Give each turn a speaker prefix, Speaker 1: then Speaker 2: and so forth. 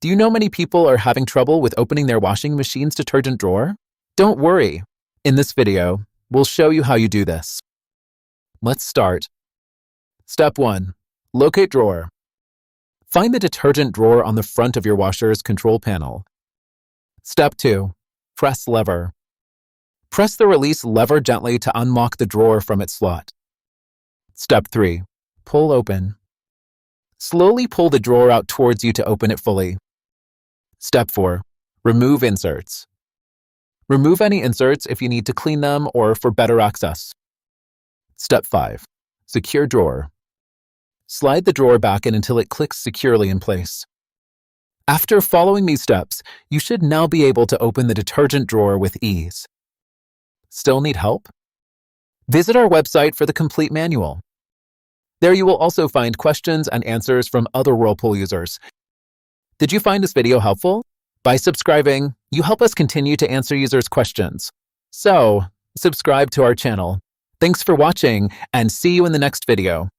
Speaker 1: Do you know many people are having trouble with opening their washing machine's detergent drawer? Don't worry. In this video, we'll show you how you do this. Let's start. Step 1. Locate drawer. Find the detergent drawer on the front of your washer's control panel. Step 2. Press lever. Press the release lever gently to unlock the drawer from its slot. Step 3. Pull open. Slowly pull the drawer out towards you to open it fully. Step 4. Remove inserts. Remove any inserts if you need to clean them or for better access. Step 5. Secure drawer. Slide the drawer back in until it clicks securely in place. After following these steps, you should now be able to open the detergent drawer with ease. Still need help? Visit our website for the complete manual. There you will also find questions and answers from other Whirlpool users. Did you find this video helpful? By subscribing, you help us continue to answer users' questions. So, subscribe to our channel. Thanks for watching, and see you in the next video.